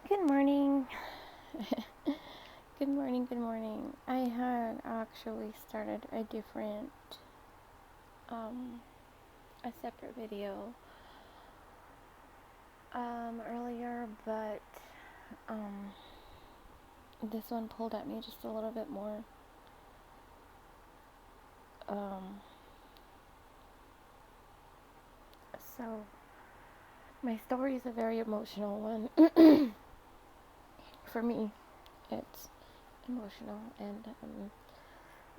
Good morning. Good morning, good morning. I had actually started a separate video, earlier, but, this one pulled at me just a little bit more. So, my story is a very emotional one. For me, it's emotional, and,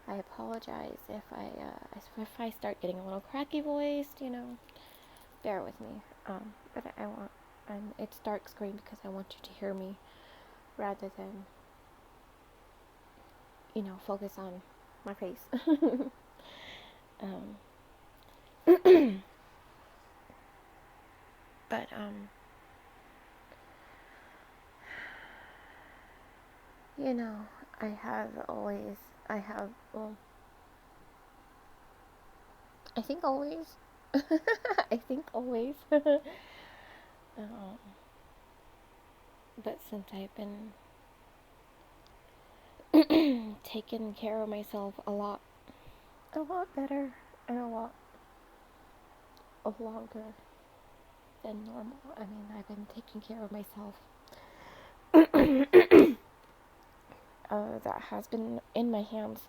I apologize if I start getting a little cracky voiced, bear with me. But it's dark screen because I want you to hear me rather than, focus on my face. um, but, you know, I have, well, I think always, I think always, but since I've been taking care of myself a lot better, and a lot longer than normal. I mean, I've been taking care of myself. That has been in my hands,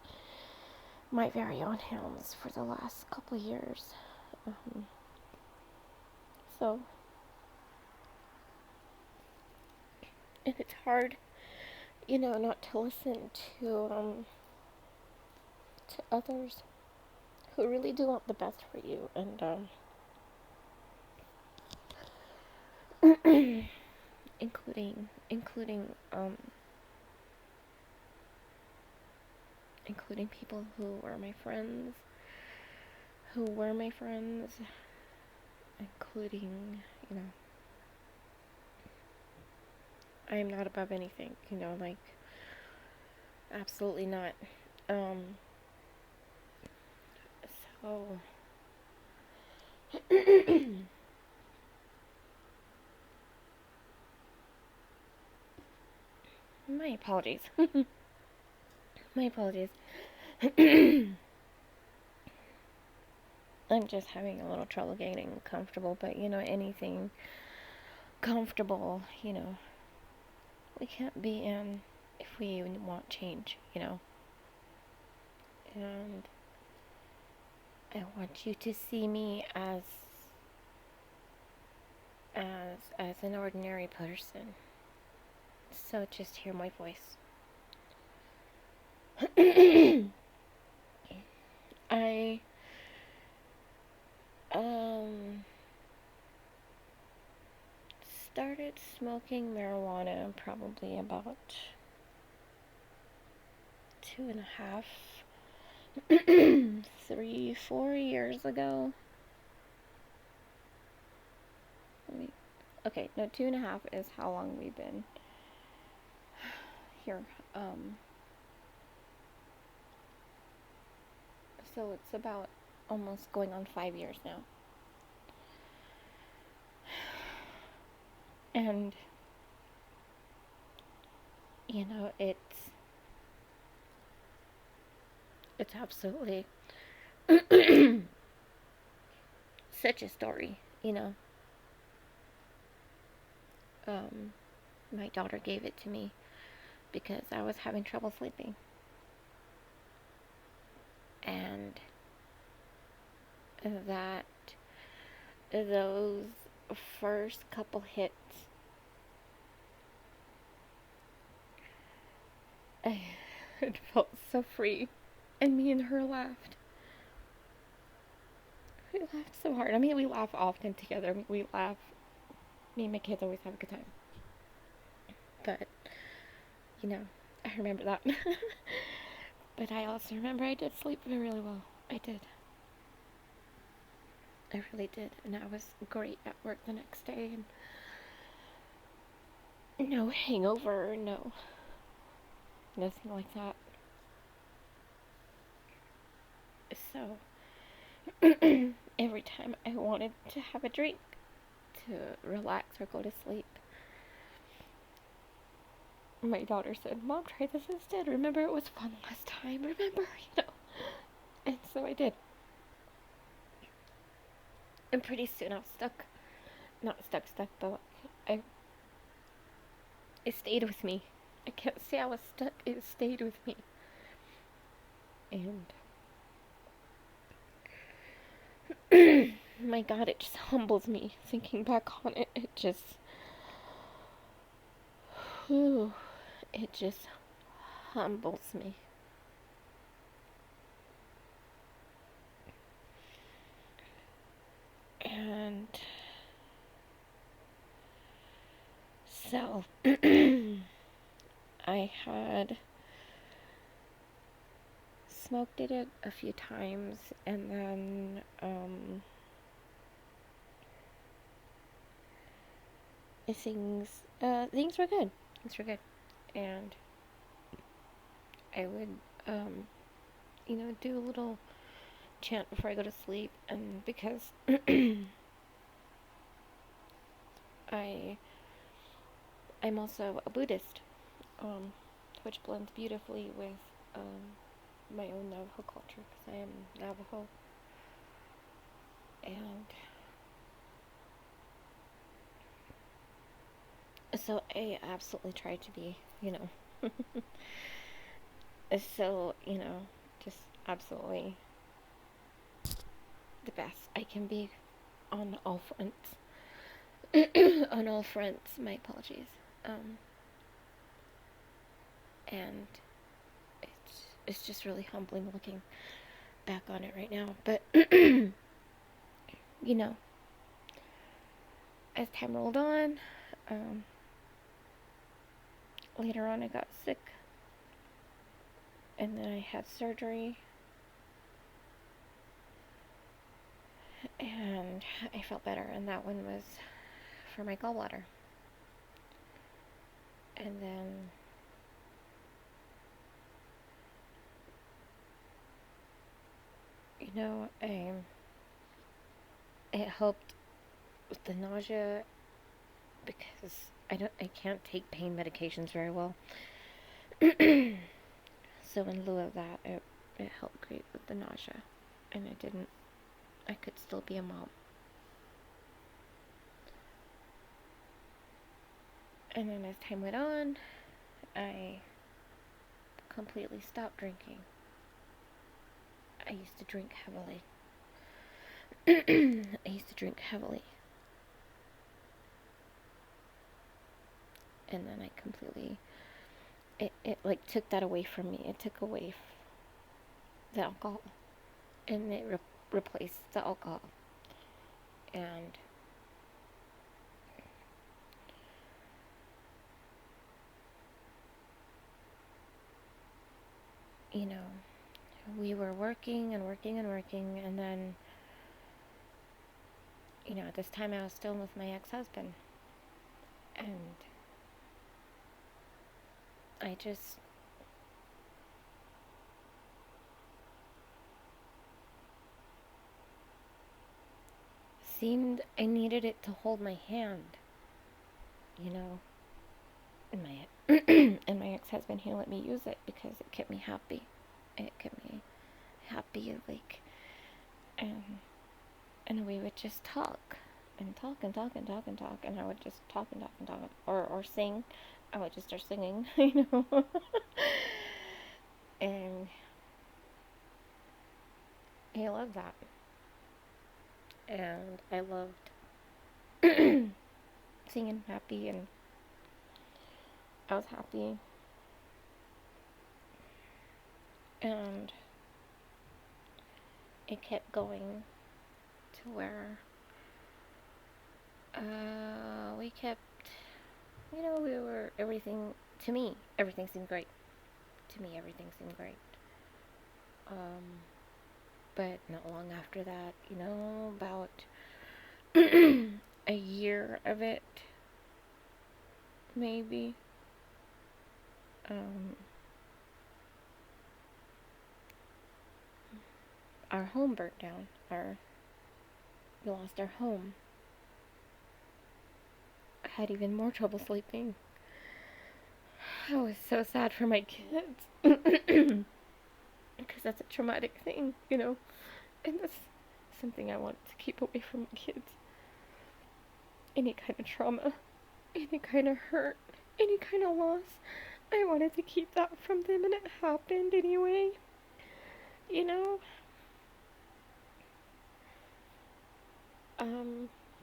my very own hands, for the last couple of years. So, and it's hard, not to listen to others who really do want the best for you, and including people who were my friends, including, I am not above anything, like, absolutely not. So, my apologies. My apologies. I'm just having a little trouble getting comfortable, but, anything comfortable, we can't be in if we want change, And I want you to see me as an ordinary person. So just hear my voice. I started smoking marijuana probably about 2.5, 3, 4 years ago. Okay, no, 2.5 is how long we've been here. So it's about almost going on 5 years now. And, it's absolutely such a story, My daughter gave it to me because I was having trouble sleeping. And those first couple hits, it felt so free. And me and her laughed. We laughed so hard. I mean, we laugh often together. We laugh. Me and my kids always have a good time. But, I remember that. But I also remember I did sleep really well. I did. I really did. And I was great at work the next day. And no hangover, nothing like that. So, every time I wanted to have a drink to relax or go to sleep, my daughter said, "Mom, try this instead. Remember, it was fun last time. Remember, you know." And so I did. And pretty soon I was stuck. Not stuck, but I it stayed with me. I can't say I was stuck. It stayed with me. And my God, it just humbles me thinking back on it. It just, whew, it just humbles me. And so I had smoked it a few times, and then things were good. Things were good, and I would do a little chant before I go to sleep, and because I I'm also a Buddhist, which blends beautifully with my own Navajo culture because I am Navajo, and so I absolutely try to be, so just absolutely the best I can be on all fronts. On all fronts, my apologies. And it's just really humbling looking back on it right now. But you know, as time rolled on, later on I got sick, and then I had surgery, and I felt better, and that one was for my gallbladder. And then it helped with the nausea because I can't take pain medications very well. So in lieu of that, it helped great with the nausea, and I could still be a mom. And then as time went on, I completely stopped drinking. I used to drink heavily. And then I completely, it like took that away from me. It took away the alcohol, and it replaced the alcohol. And we were working, and then at this time I was still with my ex-husband, and I just seemed I needed it to hold my hand, and my ex-husband, he let me use it because it kept me happy. It kept me happy, like, and we would just talk and talk and talk and talk and talk, and I would just talk and talk and talk, or sing. I would just start singing, and he loved that, and I loved singing happy, and I was happy, and it kept going to where we kept, we were, everything, to me, everything seemed great. But not long after that, about a year of it, maybe, our home burnt down. We lost our home. I had even more trouble sleeping. I was so sad for my kids. Because that's a traumatic thing, you know? And that's something I want to keep away from my kids. Any kind of trauma, any kind of hurt, any kind of loss. I wanted to keep that from them, and it happened anyway. You know?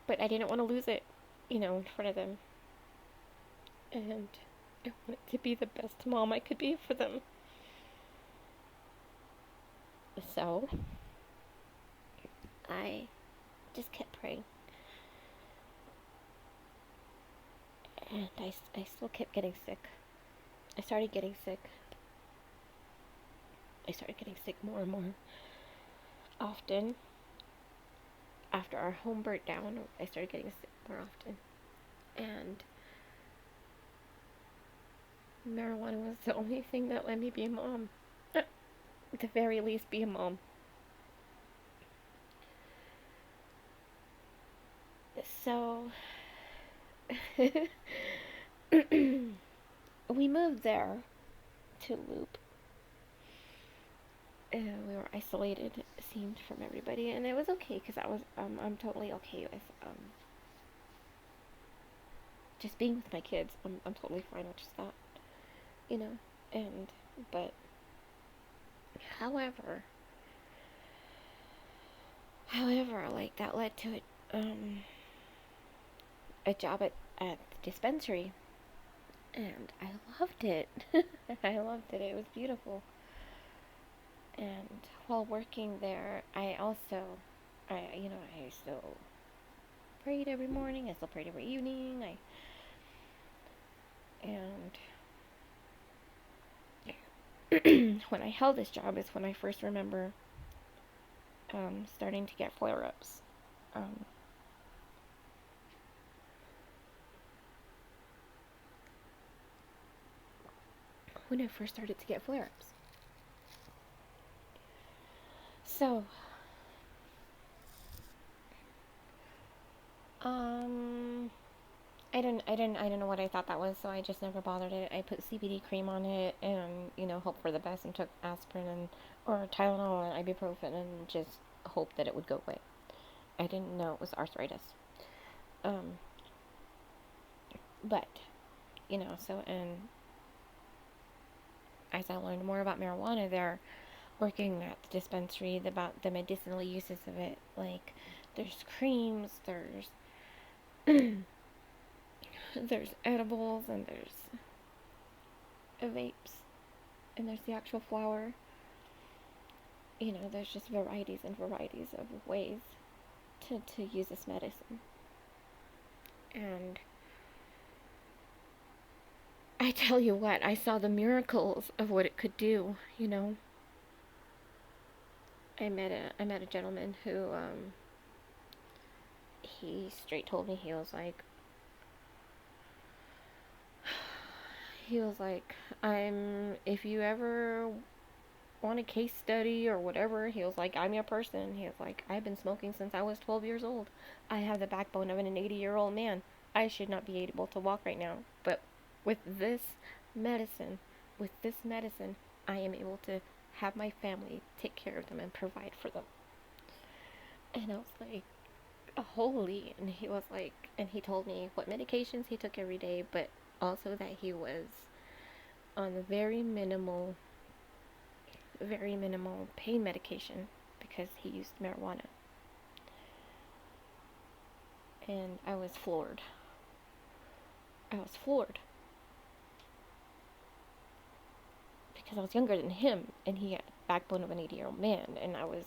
But I didn't want to lose it, you know, in front of them. And I wanted to be the best mom I could be for them. So, I just kept praying. And I still kept getting sick. I started getting sick. I started getting sick more and more often. After our home burnt down, I started getting sick more often. And marijuana was the only thing that let me be a mom. At the very least, be a mom. So, we moved there to Loop. And we were isolated, it seemed, from everybody, and it was okay because I'm totally okay with just being with my kids. I'm totally fine with just that, you know. But however, like that led to a job at the dispensary, and I loved it. I loved it. It was beautiful. And while working there, I still prayed every morning. I still prayed every evening. And when I held this job is when I first remember starting to get flare-ups. When I first started to get flare-ups. So, I don't know what I thought that was, so I just never bothered it. I put CBD cream on it and, hope for the best, and took aspirin or Tylenol and ibuprofen and just hoped that it would go away. I didn't know it was arthritis. But, and as I learned more about marijuana there, working at the dispensary, about the medicinal uses of it, like, there's creams, there's there's edibles, and there's vapes, and there's the actual flower. There's just varieties and varieties of ways to use this medicine. And I tell you what, I saw the miracles of what it could do, I met a gentleman who, he straight told me, he was like, if you ever want a case study or whatever, he was like, I'm your person. He was like, I've been smoking since I was 12 years old. I have the backbone of an 80-year-old man. I should not be able to walk right now. But with this medicine, I am able to have my family take care of them and provide for them. And I was like, holy. And he was like, and he told me what medications he took every day, but also that he was on very minimal pain medication because he used marijuana. And I was floored. Because I was younger than him, and he had the backbone of an 80-year-old man, and I was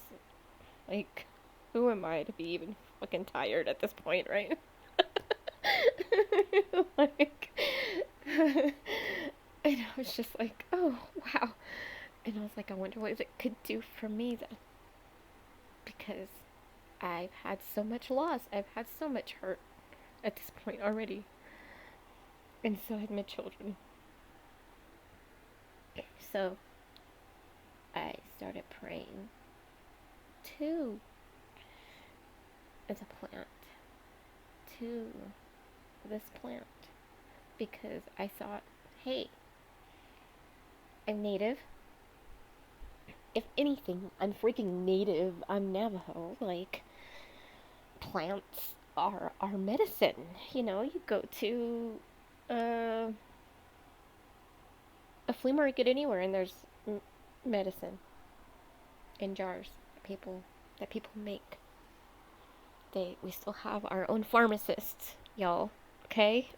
like, who am I to be even fucking tired at this point, right? Like, and I was just like, oh, wow. And I was like, I wonder what it could do for me then. Because I've had so much loss. I've had so much hurt at this point already. And so had my children. So I started praying to this plant, because I thought, hey, I'm Native. If anything, I'm freaking Native. I'm Navajo. Like, plants are medicine. You know, you go to uh, a flea market anywhere, and there's medicine in jars that people make. We still have our own pharmacists, y'all. Okay,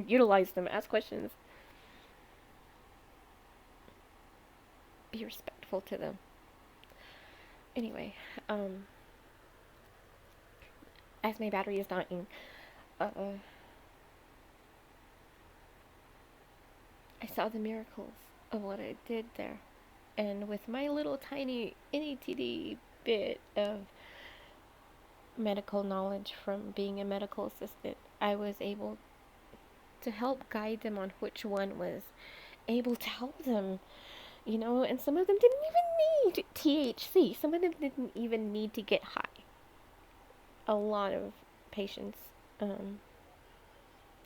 utilize them. Ask questions. Be respectful to them. Anyway, as my battery is dying, uh, I saw the miracles of what I did there. And with my little tiny itty bit of medical knowledge from being a medical assistant, I was able to help guide them on which one was able to help them, you know, and some of them didn't even need THC. Some of them didn't even need to get high. A lot of patients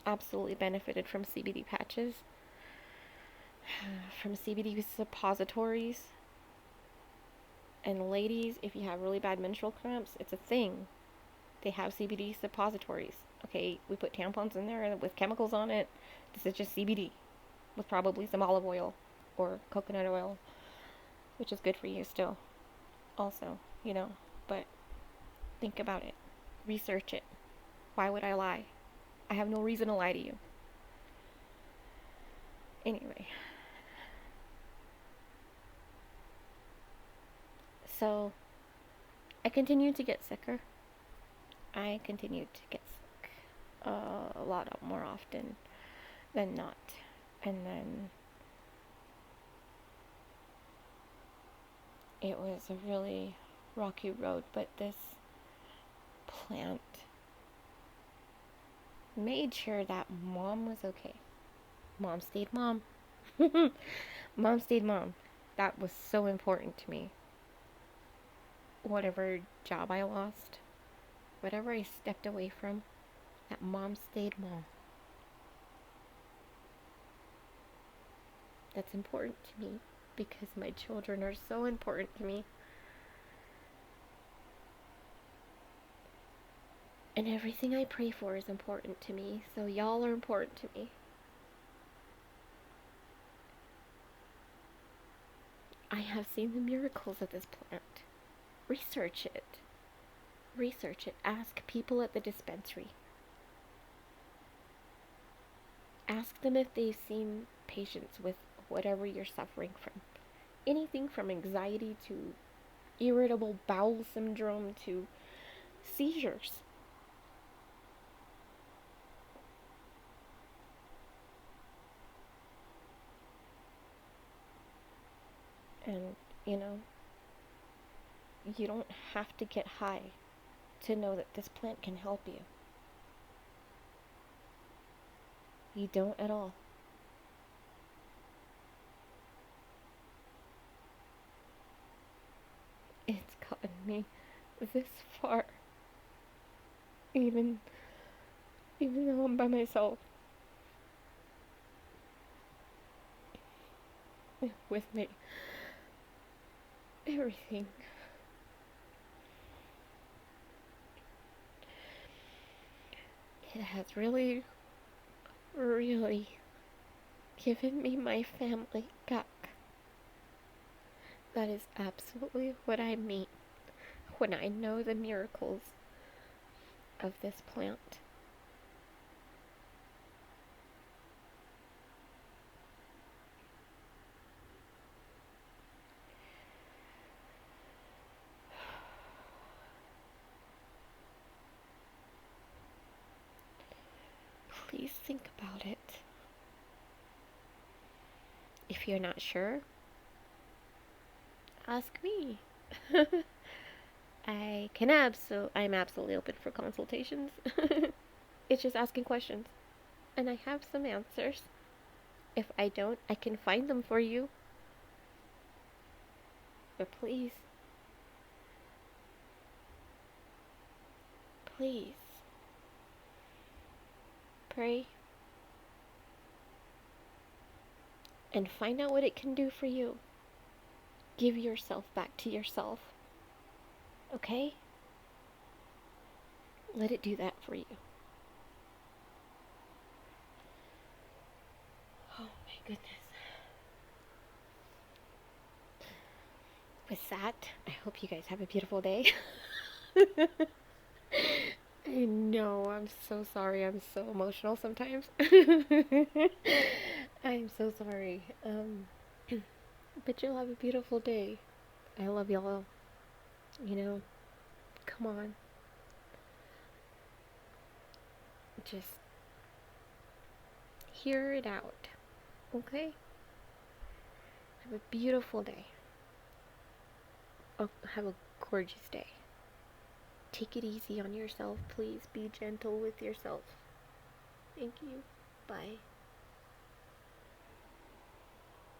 absolutely benefited from CBD patches, from CBD suppositories. And ladies, if you have really bad menstrual cramps, it's a thing. They have CBD suppositories. Okay, we put tampons in there with chemicals on it. This is just CBD with probably some olive oil or coconut oil, which is good for you still. Also, you know, but think about it. Research it. Why would I lie? I have no reason to lie to you. Anyway. So, I continued to get sicker. I continued to get sick a lot more often than not. And then it was a really rocky road, but this plant made sure that mom was okay. Mom stayed mom. Mom stayed mom. That was so important to me. Whatever job I lost, whatever I stepped away from, that mom stayed mom. That's important to me because my children are so important to me. And everything I pray for is important to me, so y'all are important to me. I have seen the miracles of this plant. Research it. Research it. Ask people at the dispensary. Ask them if they've seen patients with whatever you're suffering from. Anything from anxiety to irritable bowel syndrome to seizures. And, you know, you don't have to get high to know that this plant can help you. You don't at all. It's gotten me this far. Even though I'm by myself. With me. Everything. It has really, really given me my family back. That is absolutely what I mean when I know the miracles of this plant. Please think about it. If you're not sure, ask me. I'm absolutely open for consultations. It's just asking questions. And I have some answers. If I don't, I can find them for you. But please, please, pray. and find out what it can do for you. Give yourself back to yourself. Okay? Let it do that for you. Oh my goodness. With that, I hope you guys have a beautiful day. I know, I'm so sorry. I'm so emotional sometimes. I'm so sorry. But you'll have a beautiful day. I love y'all. You know, come on. Just hear it out. Okay? Have a beautiful day. Oh, have a gorgeous day. Take it easy on yourself, please. Be gentle with yourself. Thank you. Bye.